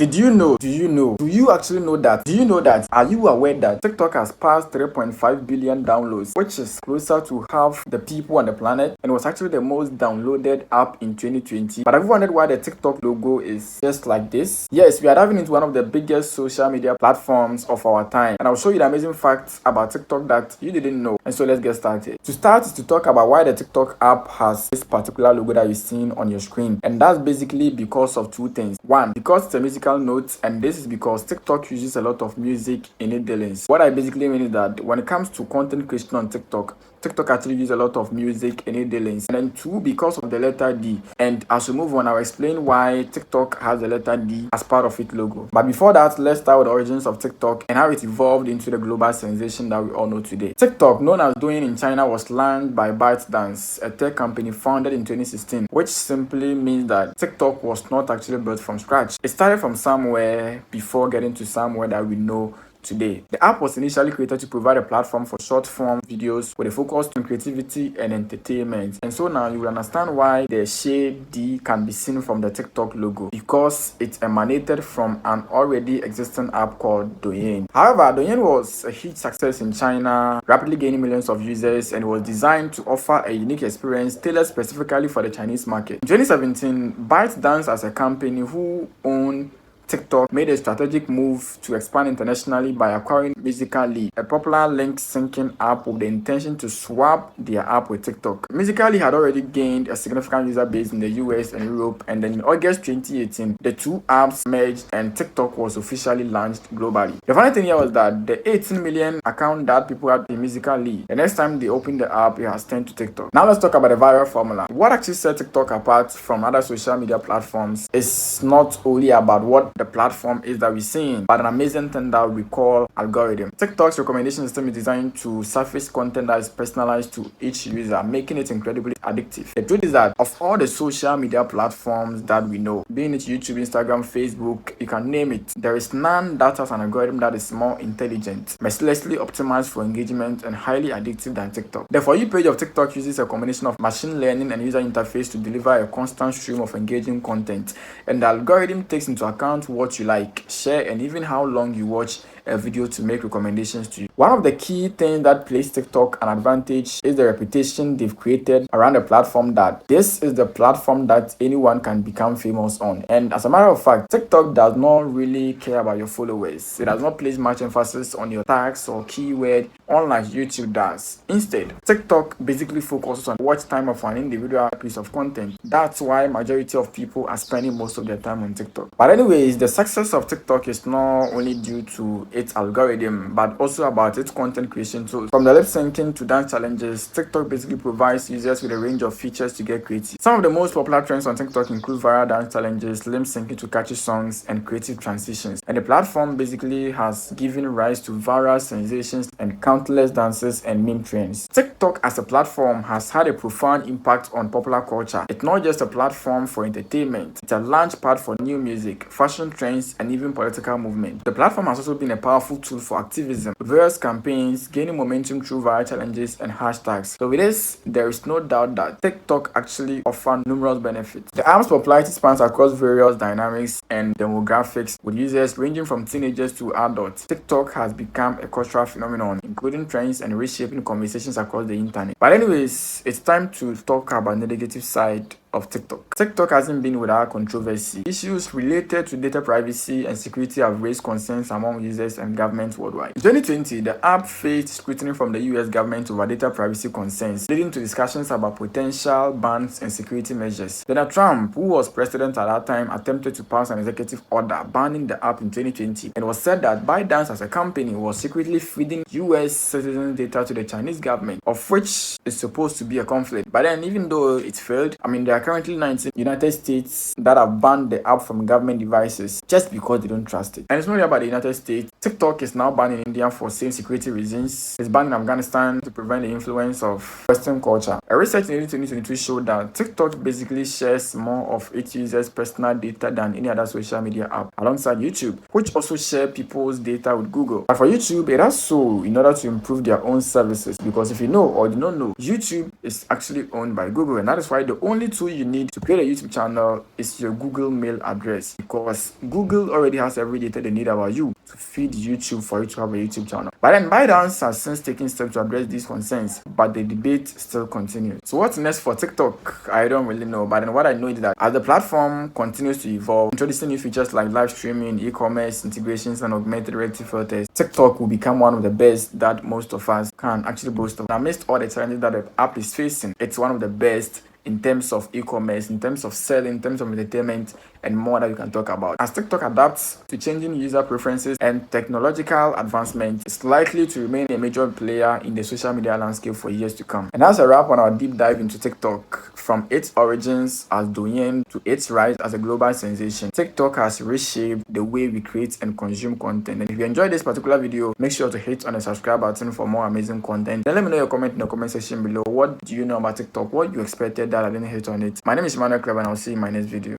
Do you actually know that? Are you aware that TikTok has passed 3.5 billion downloads, which is closer to half the people on the planet, and was actually the most downloaded app in 2020? But have you wondered why the TikTok logo is just like this? Yes, we are diving into one of the biggest social media platforms of our time, and I'll show you the amazing facts about TikTok that you didn't know. And so let's get started. To start is to talk about why the TikTok app has this particular logo that you're seeing on your screen, and that's basically because of two things. One, because it's a musical note, and this is because TikTok uses a lot of music in its dealings. What I basically mean is that when it comes to content creation on TikTok actually uses a lot of music in its dealings. And then two, because of the letter D. And as we move on, I'll explain why TikTok has the letter D as part of its logo. But before that, let's start with the origins of TikTok and how it evolved into the global sensation that we all know today. TikTok, known as Douyin in China, was launched by ByteDance, a tech company founded in 2016, which simply means that TikTok was not actually built from scratch. It started from somewhere before getting to somewhere that we know today. The app was initially created to provide a platform for short-form videos with a focus on creativity and entertainment. And so now you will understand why the shade D can be seen from the TikTok logo, because it emanated from an already existing app called Douyin. However, Douyin was a huge success in China, rapidly gaining millions of users, and was designed to offer a unique experience tailored specifically for the Chinese market. In 2017, ByteDance, as a company who owned TikTok, made a strategic move to expand internationally by acquiring Musical.ly, a popular link syncing app with the intention to swap their app with TikTok. Musical.ly had already gained a significant user base in the US and Europe, and then in August 2018, the two apps merged and TikTok was officially launched globally. The funny thing here was that the 18 million account that people had in Musical.ly, the next time they opened the app, it has turned to TikTok. Now let's talk about the viral formula. What actually set TikTok apart from other social media platforms is not only about what the platform is that we're seeing, but an amazing thing that we call algorithm. TikTok's recommendation system is designed to surface content that is personalized to each user, making it incredibly addictive. The truth is that of all the social media platforms that we know, being it YouTube, Instagram, Facebook, you can name it, there is none that has an algorithm that is more intelligent, mercilessly optimized for engagement, and highly addictive than TikTok. The For You page of TikTok uses a combination of machine learning and user interface to deliver a constant stream of engaging content, and the algorithm takes into account what you like, share, and even how long you watch a video to make recommendations to you. One of the key things that places TikTok an advantage is the reputation they've created around the platform, that this is the platform that anyone can become famous on. And as a matter of fact, TikTok does not really care about your followers. It does not place much emphasis on your tags or keyword, unlike YouTube does. Instead, TikTok basically focuses on watch time of an individual piece of content. That's why majority of people are spending most of their time on TikTok. But anyways, the success of TikTok is not only due to its algorithm, but also about its content creation tools. From the lip syncing to dance challenges, TikTok basically provides users with a range of features to get creative. Some of the most popular trends on TikTok include viral dance challenges, lip syncing to catchy songs, and creative transitions. And the platform basically has given rise to viral sensations and countless dances and meme trends. TikTok as a platform has had a profound impact on popular culture. It's not just a platform for entertainment, it's a launch pad for new music, fashion trends, and even political movement. The platform has also been a powerful tool for activism, with various campaigns gaining momentum through viral challenges and hashtags. So with this, there is no doubt that TikTok actually offers numerous benefits. The app's popularity spans across various dynamics and demographics, with users ranging from teenagers to adults. TikTok has become a cultural phenomenon, including trends and reshaping conversations across the internet. But anyways, it's time to talk about the negative side of TikTok. TikTok hasn't been without controversy. Issues related to data privacy and security have raised concerns among users and governments worldwide. In 2020, the app faced scrutiny from the US government over data privacy concerns, leading to discussions about potential bans and security measures. Donald Trump, who was president at that time, attempted to pass an executive order banning the app in 2020, and it was said that ByteDance as a company was secretly feeding US citizen data to the Chinese government, of which is supposed to be a conflict. But then, even though it failed, there are currently 19 United States that have banned the app from government devices just because they don't trust it. And it's not only about the United States. TikTok is now banned in India for same security reasons. It's banned in Afghanistan to prevent the influence of Western culture. A research in 2022 showed that TikTok basically shares more of its users' personal data than any other social media app, alongside YouTube, which also share people's data with Google. But for YouTube, it does so in order to improve their own services, because if you know or do not know, YouTube is actually owned by Google, and that is why the only two tool you need to create a YouTube channel is your Google mail address, because Google already has every data they need about you to feed YouTube for you to have a YouTube channel. But then ByteDance has since taken steps to address these concerns, but the debate still continues. So what's next for TikTok? I don't really know, but then what I know is that as the platform continues to evolve, introducing new features like live streaming, e-commerce integrations, and augmented reality filters, TikTok will become one of the best that most of us can actually boast of. And amidst all the challenges that the app is facing, it's one of the best in terms of e-commerce, in terms of selling, in terms of entertainment, and more that we can talk about. As TikTok adapts to changing user preferences and technological advancement, it's likely to remain a major player in the social media landscape for years to come. And that's a wrap on our deep dive into TikTok. From its origins as Douyin to its rise as a global sensation, TikTok has reshaped the way we create and consume content. And if you enjoyed this particular video, make sure to hit on the subscribe button for more amazing content. Then let me know your comment in the comment section below. What do you know about TikTok? What you expected that I didn't hit on it? My name is Emmanuel Clever, and I'll see you in my next video.